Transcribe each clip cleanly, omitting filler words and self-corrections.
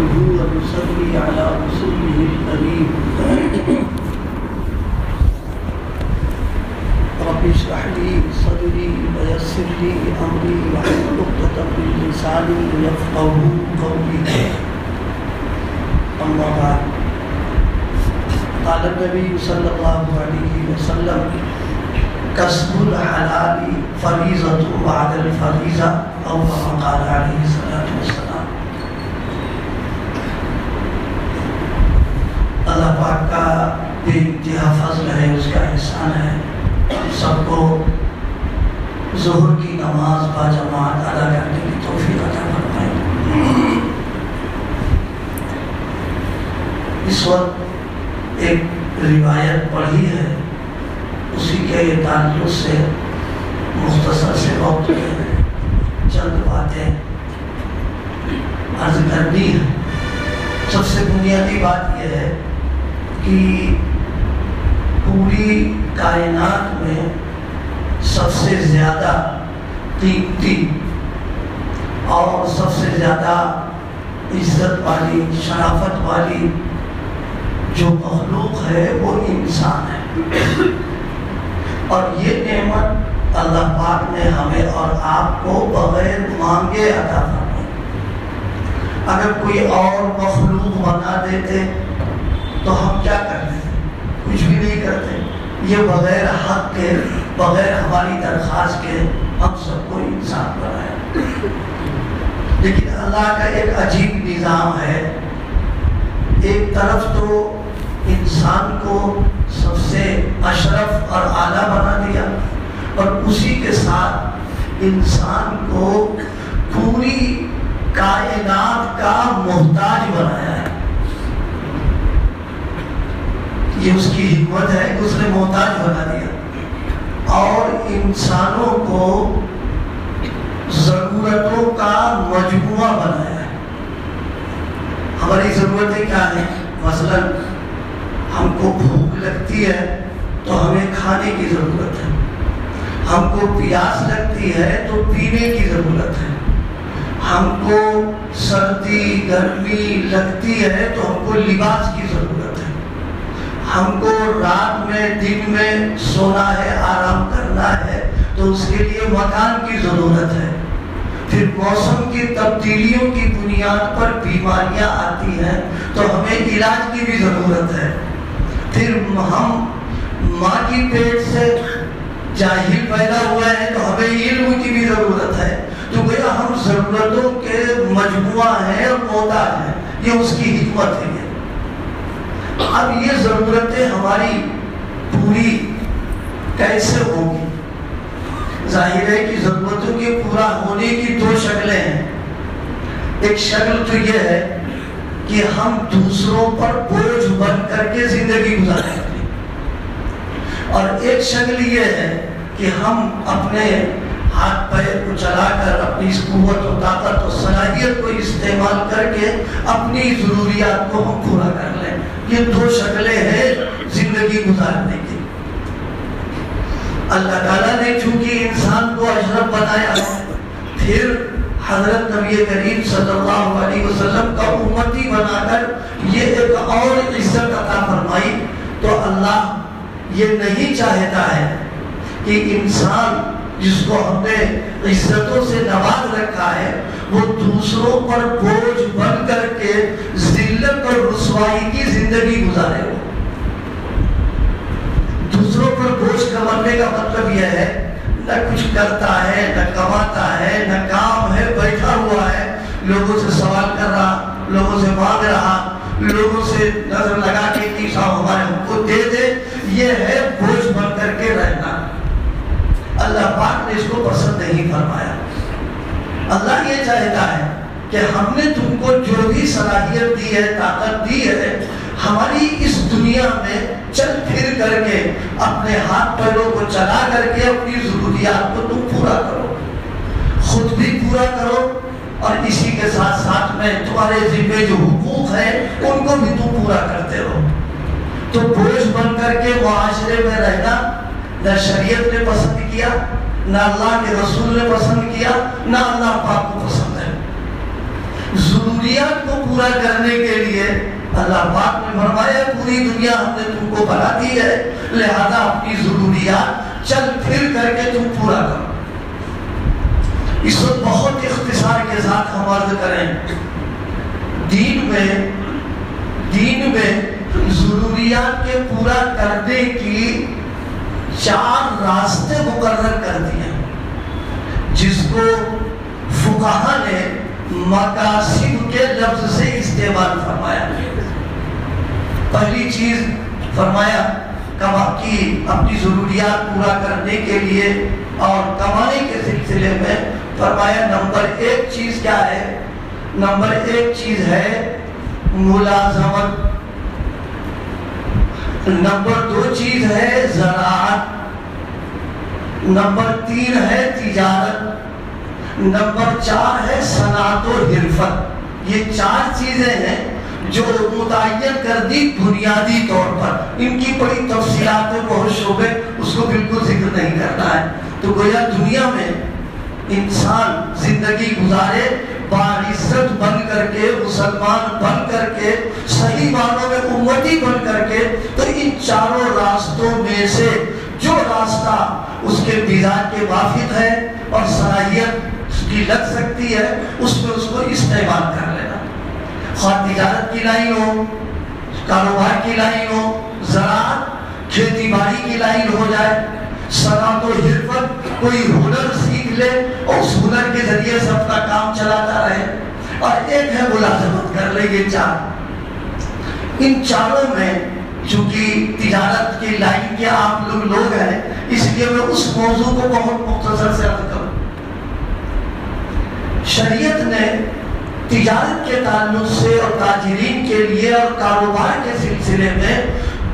نحمده ونصلي على رسوله الكريم. رب اشرح لي صدري ويسر لي امري واحلل عقدة من لساني يفقهوا قولي. اما بعد، قال النبي صلى الله عليه وسلم: کسب الحلال فریضۃ بعد الفریضہ، او کما قال علیہ الصلوۃ والسلام. اللہ پاک کا بے انتہا فضل ہے، اس کا احسان ہے. ہم سب کو ظہر کی نماز با جماعت ادا کرنے کی توفیق عطا فرمائے. اس وقت ایک روایت پڑھی ہے، اسی کے تعلق سے مختصر سے وقت میں چند باتیں عرض کرنی ہے. سب سے بنیادی بات یہ ہے کہ پوری کائنات میں سب سے زیادہ قیمتی اور سب سے زیادہ عزت والی، شرافت والی جو مخلوق ہے وہ انسان ہے. اور یہ نعمت اللہ پاک نے ہمیں اور آپ کو بغیر مانگے عطا فرمائی. اگر کوئی اور مخلوق بنا دیتے تو ہم کیا کرتے؟ کچھ بھی نہیں کرتے. یہ بغیر حق کے، بغیر ہماری درخواست کے ہم سب کو انسان بنایا. لیکن اللہ کا ایک عجیب نظام ہے. ایک طرف تو انسان کو سب سے اشرف اور اعلیٰ بنا دیا، اور اسی کے ساتھ انسان کو پوری کائنات کا محتاج بنایا ہے. یہ اس کی حکمت ہے کہ اس نے محتاج بنا دیا، اور انسانوں کو ضرورتوں کا مجموعہ بنایا ہے. ہماری ضرورتیں کیا ہیں؟ مثلاً ہم کو بھوک لگتی ہے تو ہمیں کھانے کی ضرورت ہے. ہم کو پیاس لگتی ہے تو پینے کی ضرورت ہے. ہم کو سردی گرمی لگتی ہے تو ہم کو لباس کی ضرورت ہے. ہم کو رات میں دن میں سونا ہے، آرام کرنا ہے تو اس کے لیے مکان کی ضرورت ہے. پھر موسم کی تبدیلیوں کی بنیاد پر بیماریاں آتی ہیں تو ہمیں علاج کی بھی ضرورت ہے. پھر ہم ماں کی پیٹ سے جاہل پیدا ہوا ہے تو ہمیں علم کی بھی ضرورت ہے. تو گویا ہم ضرورتوں کے مجموعہ ہیں اور محتاج ہیں. یہ اس کی حکمت ہے. اب یہ ضرورتیں ہماری پوری کیسے ہوگی؟ ظاہر ہے کہ ضرورتوں کے پورا ہونے کی دو شکلیں ہیں. ایک شکل تو یہ ہے کہ ہم دوسروں پر بوجھ بن کر کے زندگی گزاریں گے، اور ایک شکل یہ ہے کہ ہم اپنے ہاتھ پیر کو چلا کر اپنی اس قوت و طاقت و صلاحیت کو استعمال کر کے اپنی ضروریات کو ہم پورا کر لیں. یہ دو شکلیں ہیں زندگی گزارنے کی. اللہ تعالیٰ نے چونکہ انسان کو اشرف بنایا، پھر حضرت نبی کریم صلی اللہ علیہ وسلم کا امتی بنا کر یہ ایک اور عزت عطا فرمائی. تو اللہ یہ نہیں چاہتا ہے کہ انسان جس کو ہم نے عزتوں سے نواز رکھا ہے وہ دوسروں پر بوجھ بن کر کے ذلت اور رسوائی کی زندگی گزارے. دوسروں پر بوجھ کا بننے کا مطلب یہ ہے نہ کچھ کرتا ہے، نہ کماتا ہے، نہ کام ہے، بیٹھا ہوا ہے، لوگوں سے سوال کر رہا، لوگوں سے مانگ رہا، لوگوں سے نظر لگا کے کہ صاحب ہمارے ہم کو دے دے. یہ ہے بوجھ بن کر کے رہنا. اللہ پاک نے اس کو پسند نہیں فرمایا. اللہ یہ چاہتا ہے کہ ہم نے تم کو جو بھی صلاحیت دی ہے، طاقت دی ہے، ہماری اس دنیا میں چل پھر کر کے اپنے ہاتھ پیروں کو چلا کر کے اپنی ضروریات کو تم پورا کرو، خود بھی پورا کرو، اور اسی کے ساتھ ساتھ میں تمہارے ذمے جو حقوق ہیں ان کو بھی تم پورا کرتے رہو. تو بوجھ بن کر کے معاشرے میں رہنا نہ شریعت نے پسند کیا، نہ اللہ کے رسول نے پسند کیا، نہ اللہ پاک کو پسند ہے. ضروریات کو پورا کرنے کے لیے اللہ پاک نے فرمایا پوری دنیا ہم نے تم کو بنا دی ہے، لہذا اپنی ضروریات چل پھر کر کے تم پورا کرو۔ اس وقت بہت اختصار کے ساتھ ہم عرض کریں، دین میں ضروریات کے پورا کرنے کی 4 راستے مقرر کر دیے، جس کو فقہا نے مقاصد کے لفظ سے استعمال فرمایا۔ پہلی چیز فرمایا کہ اپنی ضروریات پورا کرنے کے لیے اور کمانے کے سلسلے میں فرمایا نمبر 1 چیز کیا ہے؟ نمبر 1 چیز ہے ملازمت، نمبر 2 چیز ہے زراعت، نمبر 3 ہے تجارت، نمبر 4 ہے صنعت و حرفت۔ یہ 4 چیزیں ہیں جو متعین کر دی بنیادی طور پر، ان کی بڑی تفصیلات بہت شعبے اس کو بالکل ذکر نہیں کرنا ہے۔ تو گویا دنیا میں انسان زندگی گزارے باعزت بن کر کے، مسلمان بن کر کے، صحیح معنوں میں امتی بن کر کے، تو ان 4 راستوں میں سے جو راستہ اس کے مزاج کے موافق ہے اور صلاحیت اس کی لگ سکتی ہے، اس میں اس کو استعمال کر لینا۔ خواہ تجارت کی لائن ہو، کاروبار کی لائن ہو، زراعت کھیتی باڑی کی لائن ہو جائے، صنعت و حرفت کوئی ہنر سیکھ لے اور اس ہنر کے ذریعے سے اپنا کام چلاتا رہے، اور ایک ہے ملازمت کر لے۔ یہ 4، ان 4 میں چونکہ تجارت کی لائن کے آپ لوگ ہیں، اس لیے میں اس موضوع کو بہت مختصر سے عرض کروں۔ شریعت نے تجارت کے تعلق سے اور تاجرین کے لیے اور کاروبار کے سلسلے میں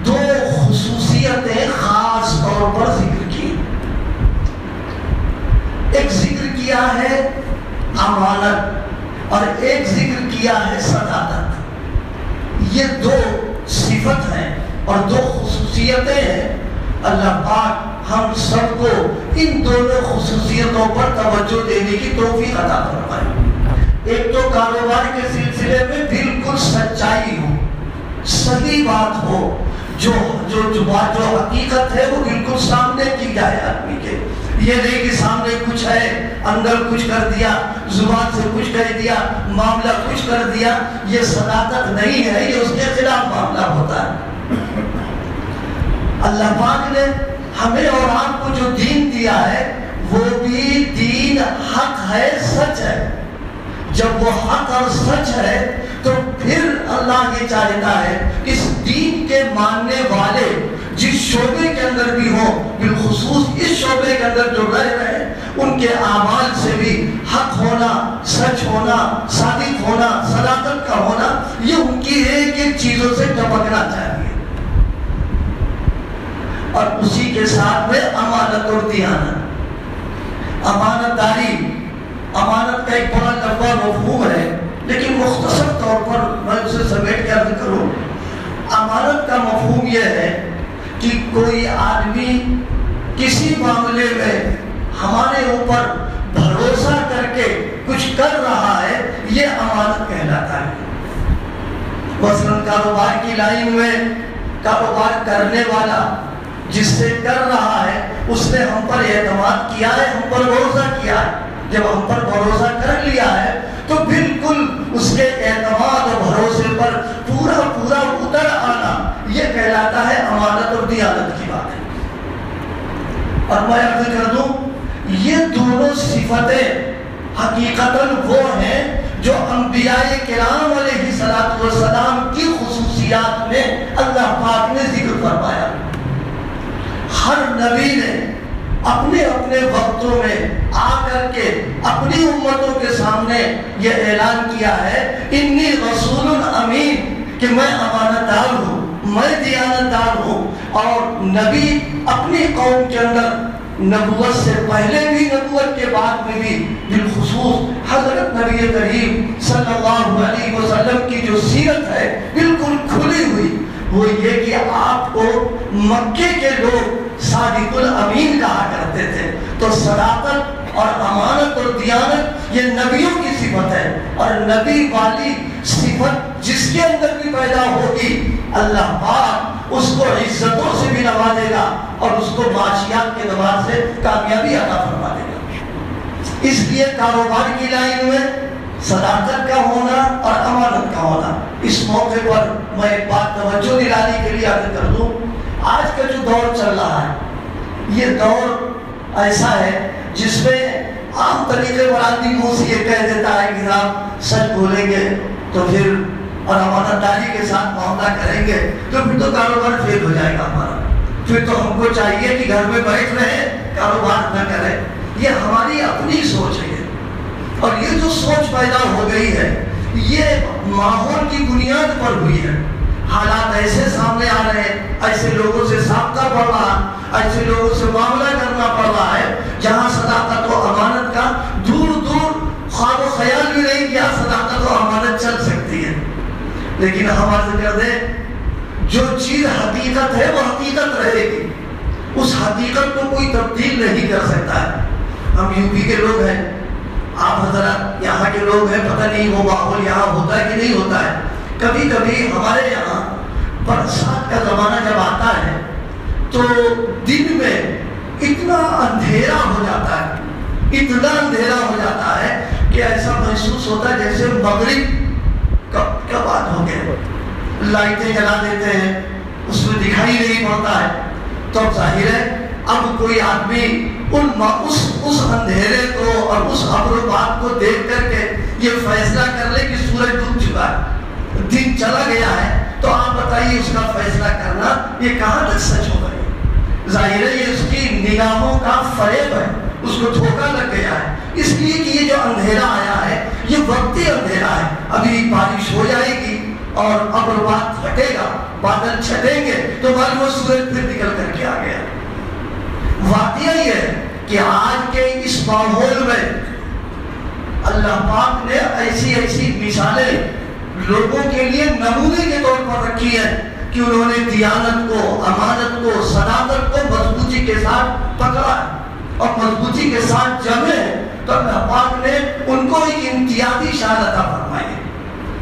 2 خصوصیتیں خاص طور پر ذکر کی۔ ایک ذکر کیا ہے امانت اور ایک ذکر کیا ہے صداقت۔ یہ 2 صفت ہیں اور 2 خصوصیتیں ہیں۔ اللہ پاک ہم سب کو ان دونوں خصوصیتوں پر توجہ دینے کی توفیق عطا فرمائے۔ ایک تو کاروبار کے سلسلے میں بالکل سچائی ہو، صحیح بات ہو، جو حقیقت ہے وہ بالکل سامنے کی جائے آدمی کے۔ یہ نہیں کہ سامنے کچھ ہے، اندر کچھ کر دیا، زبان سے کچھ کہہ دیا، معاملہ کچھ کر دیا، یہ صداقت نہیں ہے، یہ اس کے خلاف معاملہ ہوتا ہے۔ اللہ پاک نے ہمیں اور آپ کو جو دین دیا ہے وہ بھی دین حق ہے، سچ ہے۔ جب وہ حق اور سچ ہے تو پھر اللہ یہ چاہتا ہے کہ اس دین کے ماننے والے جس شعبے کے اندر بھی ہوں، بالخصوص اس شعبے کے اندر جو رہ رہے ہیں، ان کے اعمال سے بھی حق ہونا، سچ ہونا، صادق ہونا، صداقت کا ہونا، یہ ان کی ایک ایک چیزوں سے ٹپکنا چاہیے۔ اور اسی کے ساتھ میں امانت اور دیانت، امانت داری۔ امانت کا ایک بڑا لمبا مفہوم ہے، لیکن مختصر طور پر میں اسے سمیٹ کے عرض کروں۔ امانت کا مفہوم یہ ہے کہ کوئی آدمی کسی معاملے میں ہمارے اوپر بھروسہ کر کے کچھ کر رہا ہے، یہ امانت کہلاتا ہے۔ مثلاً کاروبار کی لائن میں کاروبار کرنے والا جس سے کر رہا ہے، اس نے ہم پر اعتماد کیا ہے، ہم پر بھروسہ کیا ہے۔ جب ہم پر بھروسہ کر لیا ہے تو بالکل اس کے اعتماد اور بھروسے پر پورا اتر آنا، یہ کہلاتا ہے امانت اور دیانت کی بات ہے۔ اور میں عرض کر دوں، یہ دونوں صفتیں حقیقتاً وہ ہیں جو انبیاء کرام علیہ السلام کی خصوصیات میں اللہ پاک نے ذکر فرمایا۔ ہر نبی نے اپنے اپنے وقتوں میں آ کر کے اپنی امتوں کے سامنے یہ اعلان کیا ہے، انی رسول امین، کہ میں امانت دار ہوں، میں دیانت دار ہوں۔ اور نبی اپنی قوم کے اندر نبوت سے پہلے بھی، نبوت کے بعد میں بھی، بالخصوص حضرت نبی کریم صلی اللہ علیہ وسلم کی جو سیرت ہے بالکل کھلی ہوئی، وہ یہ کہ آپ کو مکے کے لوگ صادق الامین کہا کرتے تھے۔ تو صداقت اور امانت اور دیانت یہ نبیوں کی صفت ہے، اور نبی والی صفت جس کے اندر بھی پیدا ہوگی اللہ پاک اس کو عزتوں سے بھی نوازے گا اور اس کو معاشیات کے نواز سے کامیابی عطا فرما دے گا۔ اس لیے کاروبار کی لائن میں صداقت کا ہونا اور امانت کا ہونا، اس موقع پر میں ایک بات توجہ دلانے کے لیے عرض کر دوں، آج کا جو دور چل رہا ہے یہ دور ایسا ہے جس میں عام طریقے پر آدمی منہ سے یہ کہہ دیتا ہے کہ آپ سچ بولیں گے تو پھر اور امانت داری کے ساتھ معاملہ کریں گے تو پھر تو کاروبار فیل ہو جائے گا ہمارا، پھر تو ہم کو چاہیے کہ گھر میں بیٹھ رہے کاروبار نہ کریں۔ یہ ہماری اپنی سوچ ہے، اور یہ جو سوچ پیدا ہو گئی ہے یہ ماحول کی بنیاد پر ہوئی ہے۔ حالات ایسے سامنے آ رہے ہیں، ایسے لوگوں سے سابقہ پڑ رہا، ایسے لوگوں سے معاملہ کرنا پڑ رہا ہے جہاں صداقت و امانت کا دور دور خواب و خیال بھی نہیں کیا صداقت و امانت چل سکتی ہے۔ لیکن ہم عرض کر دیں جو چیز حقیقت ہے وہ حقیقت رہے گی، اس حقیقت کو کوئی تبدیل نہیں کر سکتا ہے۔ ہم یو پی کے لوگ ہیں، آپ حضرات یہاں کے لوگ ہیں، پتہ نہیں وہ ماحول یہاں ہوتا ہے کہ نہیں ہوتا ہے۔ کبھی کبھی ہمارے یہاں برسات کا زمانہ جب آتا ہے تو دن میں اتنا اندھیرا ہو جاتا ہے، اتنا اندھیرا ہو جاتا ہے کہ ایسا محسوس ہوتا ہے جیسے مغرب کا بعد ہو گیا، لائٹیں جلا دیتے ہیں اس میں دکھائی نہیں پڑتا ہے، تو ظاہر ہے اب کوئی آدمی اس اندھیرے کو اور اس ابر و باد کو دیکھ کر کے یہ فیصلہ کر لے کہ سورج ڈوب چکا ہے، دن چلا گیا ہے، تو آپ بتائیے اس کا فیصلہ کرنا یہ کہاں تک سچ ہو گئی؟ ظاہر ہے یہ اس کی نگاہوں کا فریب ہے، اس کو دھوکہ لگ گیا ہے، اس لیے کہ یہ جو اندھیرا آیا ہے یہ وقتی اندھیرا ہے، ابھی بارش ہو جائے گی اور ابر باد ہٹے گا، بادل چھٹیں گے تو معلوم وہ سورج پھر نکل کر کے آ گیا۔ واقعہ یہ ہے کہ آج کے اس ماحول میں اللہ پاک نے ایسی ایسی مثالیں لوگوں کے لیے نمونے کے طور پر رکھی ہے کہ انہوں نے دیانت کو، امانت کو، صداقت کو مضبوطی کے ساتھ پکڑا اور مضبوطی کے ساتھ جمے، تو اللہ پاک نے ان کو ایک امتیازی شان عطا فرمائی ہے۔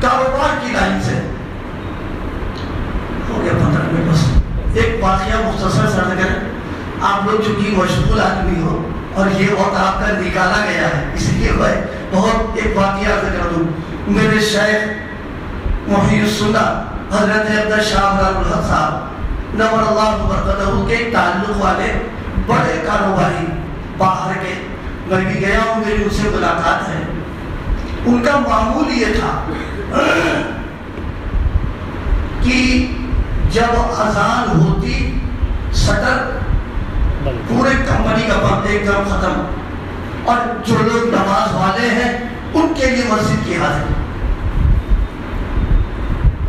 کاروبار کی لائن سے ہو گیا 15 منٹ، بس ایک واقعہ مختصر سا کریں، آپ لوگ چونکہ مشغول آدمی ہو اور یہ وقت آپ کا نکالا گیا ہے اس لیے میں بہت ایک واقعہ کر دوں۔ میرے شیخ محی السنہ حضرت عبد شاہ الحق صاحب نور اللہ برکتہ کے تعلق والے بڑے کاروباری باہر کے، میں بھی گیا ہوں، میری ان سے ملاقات ہے۔ ان کا معمول یہ تھا کہ جب اذان ہوتی شٹر پورے کمپنی کا بند ایک دم ختم، اور جو لوگ نماز والے ہیں ان کے لیے مسجد کی حاضری۔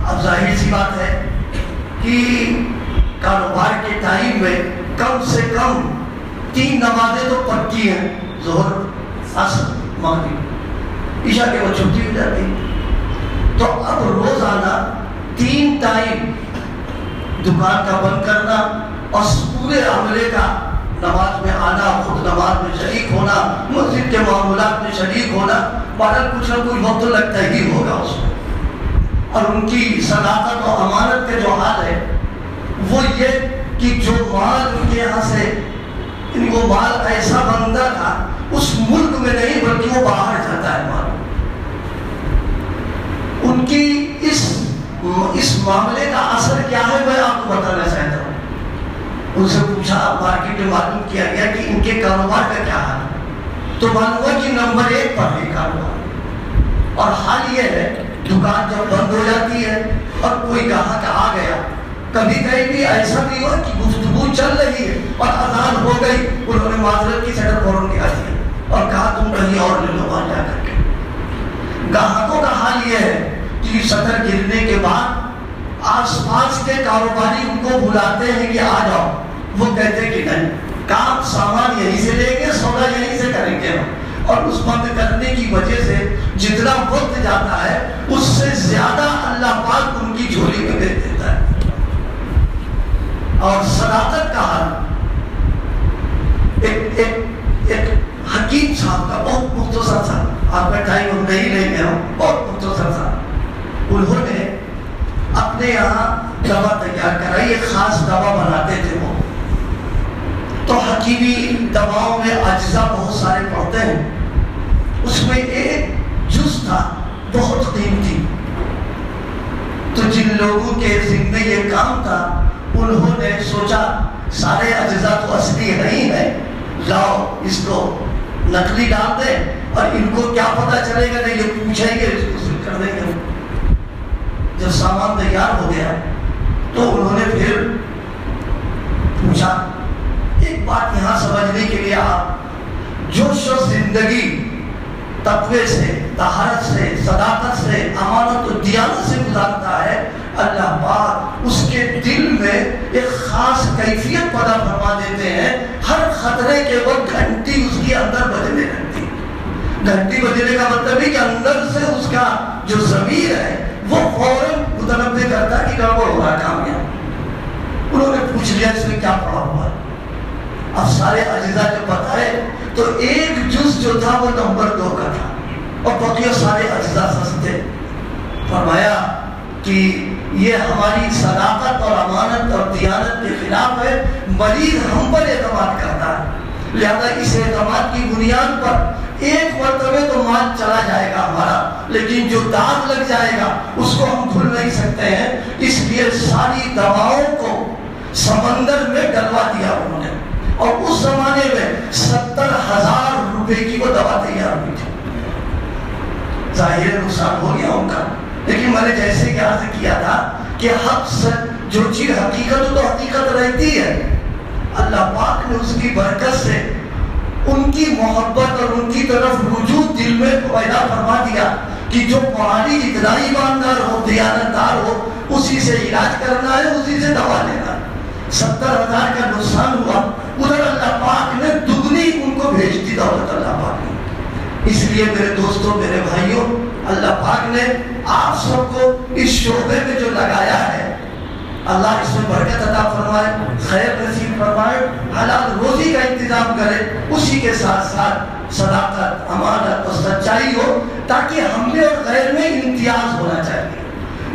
اب ظاہر سی بات ہے کہ کاروبار کے ٹائم میں کم سے کم 3 نمازیں تو پکی ہیں، ظہر، عصر، مغرب، عشاء کے بعد چھٹی ہو جاتی، تو اب روزانہ 3 ٹائم دکان کا بند کرنا اور پورے عملے کا نماز میں آنا، خود نماز میں شریک ہونا، مسجد کے معاملات میں شریک ہونا، بہرحال کچھ نہ کچھ وقت لگتا ہی ہوگا اس میں۔ اور ان کی صداقت و امانت کا جو حال ہے وہ یہ کہ جو مال ان کے یہاں سے ان کو مال ایسا بندہ تھا اس ملک میں نہیں بلکہ وہ باہر جاتا ہے مال۔ ان کی اس معاملے کا اثر کیا ہے میں آپ کو بتانا چاہتا ہوں۔ ان سے پوچھا، مارکیٹ میں معلوم کیا گیا کہ ان کے کاروبار کا کیا حال ہے، تو معلوم ہوا کہ نمبر 1 پر ہے کاروبار۔ اور حال یہ ہے دکان جب بند ہو جاتی ہے اور کوئی گاہک آ گیا، کبھی کہیں بھی ایسا بھی ہوا کہ گفتگو چل رہی ہے اور اذان ہو گئی، انہوں نے معذرت کی شٹر فوراً نکال دیا اور کہا تم کہیں اور لے لو وہاں جا کر کے۔ گاہکوں کا حال یہ ہے کہ شٹر گرنے کے بعد آس پاس کے کاروباری ان کو بلاتے ہیں کہ آ جاؤ، وہ کہتے ہیں کہ نہیں، کام سامان یہیں سے لیں گے، سودا یہیں سے کریں گے، اور اس بند کرنے کی وجہ سے جتنا وقت جاتا ہے اس سے زیادہ اللہ پاک ان کی جھولی میں دے دیتا ہے۔ اور صداقت کا حال ایک حکیم نہیں لیں گے ہم، بہت مختصر تھا. انہوں نے اپنے یہاں دوا تیار کرائی، ایک خاص دوا بناتے تھے وہ. تو حکیمی دواؤں میں اجزاء بہت سارے پڑتے ہیں، اس میں ایک جز تھا بہت قیمتی. تو جن لوگوں کے ذمے یہ کام تھا انہوں نے سوچا سارے اجزاء تو اصلی ہی ہیں، لاؤ اس کو نقلی ڈال دیں، اور ان کو کیا پتہ چلے گا، نہیں یہ پوچھیں گے اس کو کر دیں گے. جب سامان تیار ہو گیا تو انہوں نے پھر پوچھا. ایک بات یہاں سمجھنے کے لیے، آپ جو شخص زندگی تقوی سے، طہارت سے، صداقت سے، امانت و دیانت سے گزارتا ہے، اللہ پاک اس کے دل میں ایک خاص کیفیت پیدا فرما دیتے ہیں. ہر خطرے کے وقت گھنٹی اس کے اندر بجنے لگتی. گھنٹی بجنے کا مطلب ہے کہ اندر سے اس کا جو ضمیر ہے وہ فوراً متنبہ کرتا ہے کہ گڑبڑ ہو رہا ہے کام یہاں. انہوں نے پوچھ لیا اس میں کیا پڑا ہوا ہے. اب سارے اجزاء جو بتائے تو ایک جز جو تھا وہ نمبر 2 کا تھا اور بقیہ سارے اجزاء سستے. فرمایا کہ یہ ہماری صداقت اور امانت اور دیانت کے خلاف ہے، مریض ہم پر اعتماد کرتا ہے، لہذا اس اعتماد کی بنیاد پر ایک مرتبہ تو مال چلا جائے گا ہمارا، لیکن جو داغ لگ جائے گا اس کو ہم بھول نہیں سکتے ہیں. اس لیے ساری دواؤں کو سمندر میں ڈلوا دیا انہوں نے، اور اس زمانے میں 70,000 روپے کی وہ دوا تیار ہوئی تھی. ظاہر نقصان ہو گیا ان کا، لیکن میں نے جیسے کہ عرض کیا تھا کہ حق سچ جو چیز حقیقت تو حقیقت رہتی ہے. اللہ پاک نے اس کی برکت سے ان کی محبت اور ان کی طرف رجوع دل میں پیدا فرما دیا کہ جو پہاڑی اتنا ایماندار ہو، دیانتدار ہو، اسی سے علاج کرنا ہے، اسی سے دوا لینا ہے. 70,000 کا نقصان ہوا، ادھر اللہ پاک نے دگنی ان کو بھیج دی دولت اللہ پاک نے. اس لیے میرے دوستوں، میرے بھائیوں، اللہ پاک نے آپ سب کو اس شعبے میں جو لگایا ہے، اللہ اس میں برکت عطا فرمائے، خیر نصیب فرمائے، حلال روزی کا انتظام کرے، اسی کے ساتھ ساتھ صداقت، امانت اور سچائی ہو، تاکہ ہم میں اور غیر میں امتیاز ہونا چاہیے.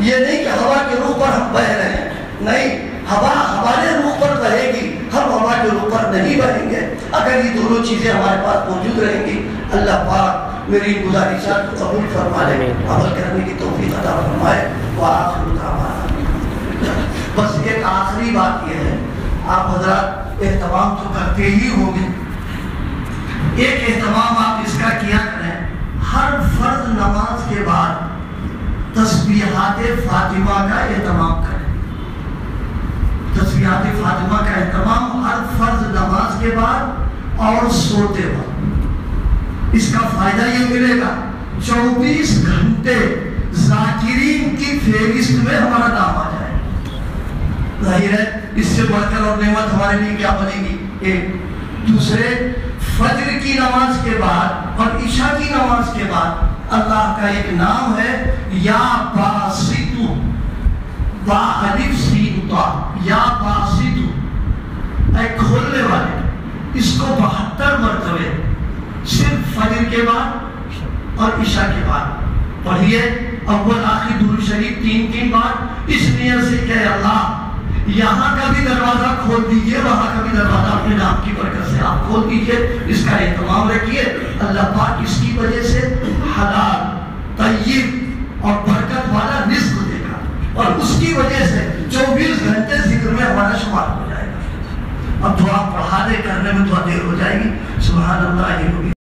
یہ نہیں کہ ہوا کے روح پر ہم بہ رہے ہیں، نہیں، ہوا ہمارے روح پر بہے گی، ہم ہوا کے روح پر نہیں بہیں گے. اگر یہ دونوں چیزیں ہمارے پاس موجود رہیں گی، اللہ پاک میری گزارشات کو قبول فرما لے، عمل کرنے کی توفیق عطا فرمائے. وآخر دعوانا. بس ایک آخری بات یہ ہے، آپ حضرات اہتمام تو کرتے ہی ہوں گے، ایک اہتمام آپ اس کا کیا کریں، ہر فرض نماز کے بعد تسبیحات فاطمہ کا اہتمام کریں. تسبیحات فاطمہ کا اہتمام ہر فرض نماز کے بعد اور سوتے وقت. اس کا فائدہ یہ ملے گا 24 گھنٹے ذاکرین کی فہرست میں ہمارا نام آ جائے. ظاہر ہے اس سے بڑھ کر اور نعمت ہمارے لیے کیا بنے گی. ایک دوسرے، فجر کی نماز کے بعد اور عشاء کی نماز کے بعد اللہ کا ایک نام ہے یا باسطو، با الف سین تا، یا باسطو، اے کھولنے والے. اس کو 72 مرتبے صرف فجر کے بعد اور عشاء کے بعد پڑھیے. اول آخر درود شریف 3 بار، اس نیت سے کہ اللہ یہاں کا بھی دروازہ کھول دیجئے، وہاں کا بھی دروازہ اپنے نام کی برکت سے آپ کھول دیجئے. اس کا اہتمام رکھیے. اللہ پاک اس کی وجہ سے حلال، طیب اور برکت والا رزق دے گا، اور اس کی وجہ سے 24 گھنٹے ذکر میں ہمارا شمار ہو جائے گا. اب دعا پڑھا دے کرنے میں تھوڑا دیر ہو جائے گی. سبحان اللہ